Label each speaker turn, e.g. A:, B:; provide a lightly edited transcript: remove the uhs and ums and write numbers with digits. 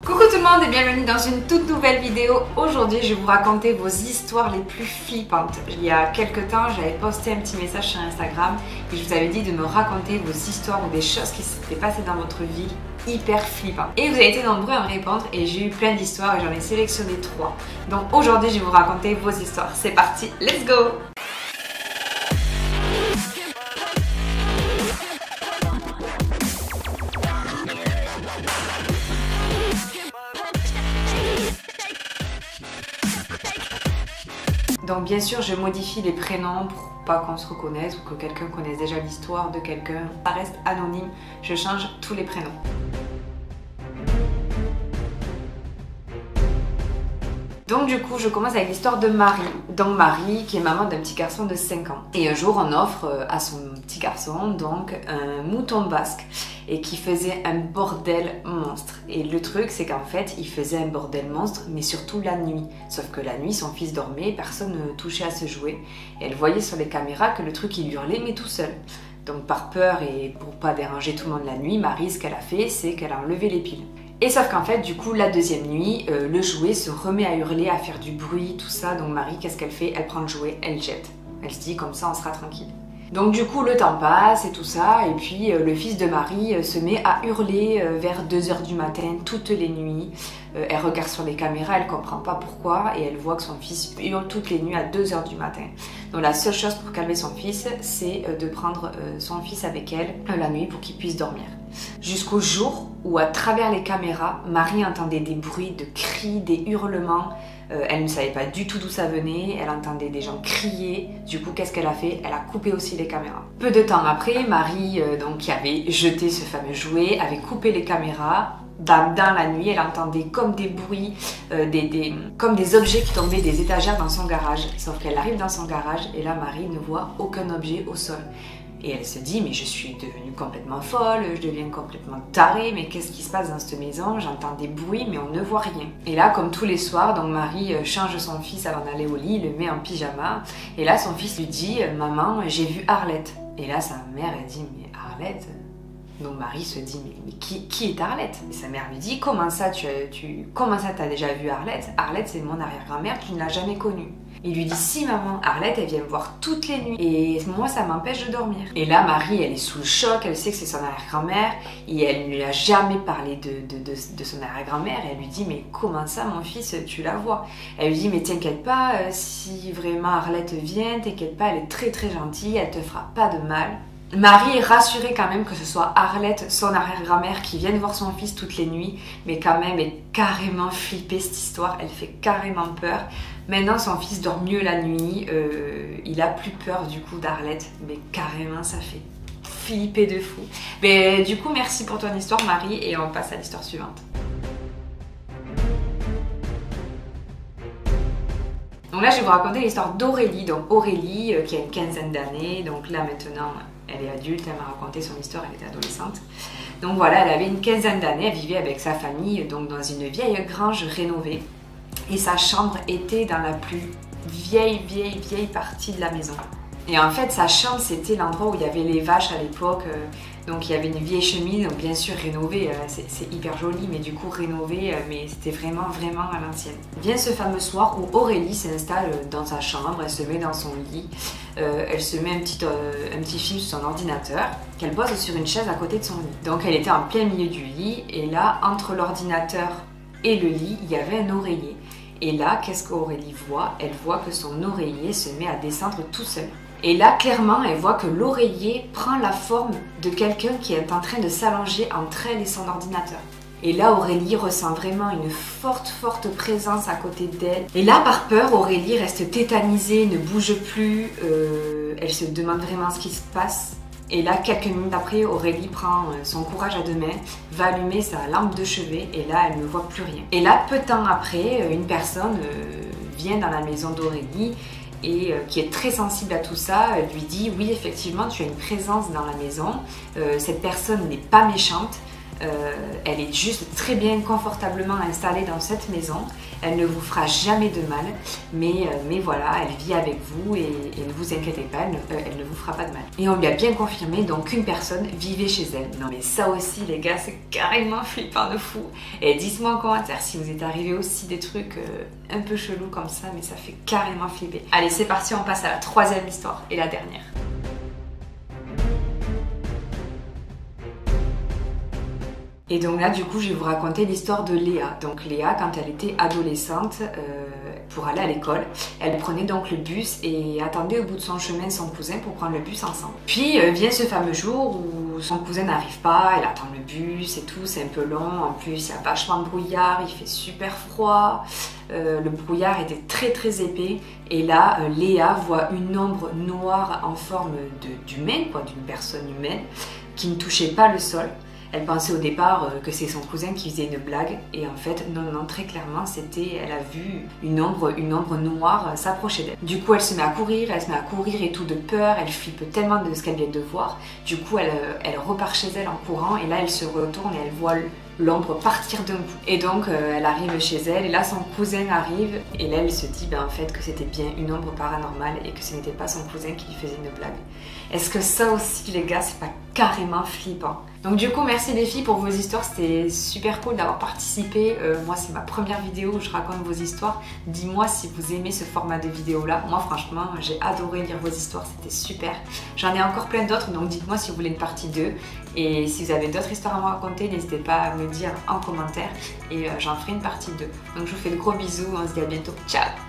A: Coucou tout le monde et bienvenue dans une toute nouvelle vidéo. Aujourd'hui je vais vous raconter vos histoires les plus flippantes. Il y a quelques temps j'avais posté un petit message sur Instagram et je vous avais dit de me raconter vos histoires ou des choses qui s'étaient passées dans votre vie hyper flippantes. Et vous avez été nombreux à me répondre et j'ai eu plein d'histoires et j'en ai sélectionné 3. Donc aujourd'hui je vais vous raconter vos histoires. C'est parti, let's go! Donc bien sûr je modifie les prénoms pour pas qu'on se reconnaisse ou que quelqu'un connaisse déjà l'histoire de quelqu'un. Ça reste anonyme, je change tous les prénoms. Donc du coup je commence avec l'histoire de Marie. Donc Marie qui est maman d'un petit garçon de 5 ans. Et un jour on offre à son petit garçon donc un mouton basque et qui faisait un bordel monstre. Et le truc c'est qu'en fait il faisait un bordel monstre mais surtout la nuit. Sauf que la nuit son fils dormait, personne ne touchait à ce jouet. Et elle voyait sur les caméras que le truc il hurlait mais tout seul. Donc par peur et pour pas déranger tout le monde la nuit, Marie ce qu'elle a fait c'est qu'elle a enlevé les piles. Et sauf qu'en fait, du coup, la deuxième nuit, le jouet se remet à hurler, à faire du bruit, tout ça. Donc Marie, qu'est-ce qu'elle fait? Elle prend le jouet, elle jette. Elle se dit, comme ça, on sera tranquille. Donc du coup, le temps passe et tout ça. Et puis, le fils de Marie se met à hurler vers 2 h du matin, toutes les nuits. Elle regarde sur les caméras, elle comprend pas pourquoi. Et elle voit que son fils hurle toutes les nuits à 2 h du matin. Donc la seule chose pour calmer son fils, c'est de prendre son fils avec elle la nuit pour qu'il puisse dormir. Jusqu'au jour où à travers les caméras, Marie entendait des bruits de cris, des hurlements. Elle ne savait pas du tout d'où ça venait, elle entendait des gens crier. Du coup, qu'est-ce qu'elle a fait? Elle a coupé aussi les caméras. Peu de temps après, Marie, donc, qui avait jeté ce fameux jouet, avait coupé les caméras. Dans la nuit, elle entendait comme des bruits, comme des objets qui tombaient des étagères dans son garage. Sauf qu'elle arrive dans son garage et là, Marie ne voit aucun objet au sol. Et elle se dit, mais je suis devenue complètement folle, je deviens complètement tarée, mais qu'est-ce qui se passe dans cette maison? J'entends des bruits, mais on ne voit rien. Et là, comme tous les soirs, donc Marie change son fils avant d'aller au lit, le met en pyjama. Et là, son fils lui dit, maman, j'ai vu Arlette. Et là, sa mère, elle dit, mais Arlette? Donc Marie se dit, mais qui est Arlette? Et sa mère lui dit, comment ça t'as déjà vu Arlette? Arlette, c'est mon arrière-grand-mère, tu ne l'as jamais connue. Il lui dit, si maman, Arlette, elle vient me voir toutes les nuits et moi, ça m'empêche de dormir. Et là, Marie, elle est sous le choc, elle sait que c'est son arrière-grand-mère et elle ne lui a jamais parlé de son arrière-grand-mère. Et elle lui dit, mais comment ça, mon fils, tu la vois? Elle lui dit, mais t'inquiète pas, si vraiment Arlette vient, t'inquiète pas, elle est très très gentille, elle te fera pas de mal. Marie est rassurée quand même que ce soit Arlette, son arrière-grand-mère, qui vienne voir son fils toutes les nuits, mais quand même elle est carrément flippée cette histoire, elle fait carrément peur. Maintenant son fils dort mieux la nuit, il a plus peur du coup d'Arlette, mais carrément ça fait flipper de fou. Mais du coup merci pour ton histoire Marie et on passe à l'histoire suivante. Donc là je vais vous raconter l'histoire d'Aurélie, donc Aurélie qui a une quinzaine d'années, donc là maintenant elle est adulte, elle m'a raconté son histoire, elle était adolescente. Donc voilà, elle avait une quinzaine d'années, elle vivait avec sa famille donc dans une vieille grange rénovée. Et sa chambre était dans la plus vieille partie de la maison. Et en fait, sa chambre, c'était l'endroit où il y avait les vaches à l'époque. Donc il y avait une vieille cheminée, donc bien sûr rénovée, c'est hyper joli, mais du coup rénovée, mais c'était vraiment à l'ancienne. Vient ce fameux soir où Aurélie s'installe dans sa chambre, elle se met dans son lit, elle se met un petit film sur son ordinateur, qu'elle pose sur une chaise à côté de son lit. Donc elle était en plein milieu du lit, et là, entre l'ordinateur et le lit, il y avait un oreiller. Et là, qu'est-ce qu'Aurélie voit? Elle voit que son oreiller se met à descendre tout seul. Et là, clairement, elle voit que l'oreiller prend la forme de quelqu'un qui est en train de s'allonger entre elle et son ordinateur. Et là, Aurélie ressent vraiment une forte présence à côté d'elle. Et là, par peur, Aurélie reste tétanisée, ne bouge plus. Elle se demande vraiment ce qui se passe. Et là, quelques minutes après, Aurélie prend son courage à 2 mains, va allumer sa lampe de chevet et là, elle ne voit plus rien. Et là, peu de temps après, une personne vient dans la maison d'Aurélie et qui est très sensible à tout ça, lui dit « Oui, effectivement, tu as une présence dans la maison. Cette personne n'est pas méchante. Elle est juste très bien confortablement installée dans cette maison. Elle ne vous fera jamais de mal, mais voilà, elle vit avec vous et ne vous inquiétez pas, elle ne vous fera pas de mal. Et on lui a bien confirmé donc qu'une personne vivait chez elle. Non mais ça aussi les gars, c'est carrément flippant de fou. Et dites-moi en commentaire si vous êtes arrivé aussi des trucs un peu chelous comme ça, mais ça fait carrément flipper. Allez, c'est parti, on passe à la troisième histoire et la dernière. Et donc là, du coup, je vais vous raconter l'histoire de Léa. Donc Léa, quand elle était adolescente, pour aller à l'école, elle prenait donc le bus et attendait au bout de son chemin son cousin pour prendre le bus ensemble. Puis vient ce fameux jour où son cousin n'arrive pas, elle attend le bus et tout, c'est un peu long. En plus, il y a vachement de brouillard, il fait super froid. Le brouillard était très épais. Et là, Léa voit une ombre noire en forme d'humain, quoi, d'une personne humaine, qui ne touchait pas le sol. Elle pensait au départ que c'est son cousin qui faisait une blague et en fait non, très clairement elle a vu une ombre noire s'approcher d'elle. Du coup elle se met à courir et tout de peur, elle flippe tellement de ce qu'elle vient de voir. Du coup elle repart chez elle en courant et là elle se retourne et elle voit l'ombre partir d'un coup. Et donc elle arrive chez elle et là son cousin arrive et là elle se dit en fait que c'était bien une ombre paranormale et que ce n'était pas son cousin qui lui faisait une blague. Est-ce que ça aussi les gars c'est pas carrément flippant? Donc du coup merci les filles pour vos histoires, c'était super cool d'avoir participé. Moi c'est ma première vidéo où je raconte vos histoires. Dis-moi si vous aimez ce format de vidéo là. Moi franchement j'ai adoré lire vos histoires, c'était super. J'en ai encore plein d'autres donc dites-moi si vous voulez une partie 2. Et si vous avez d'autres histoires à me raconter, n'hésitez pas à me dire en commentaire et j'en ferai une partie 2. Donc je vous fais de gros bisous, on se dit à bientôt, ciao!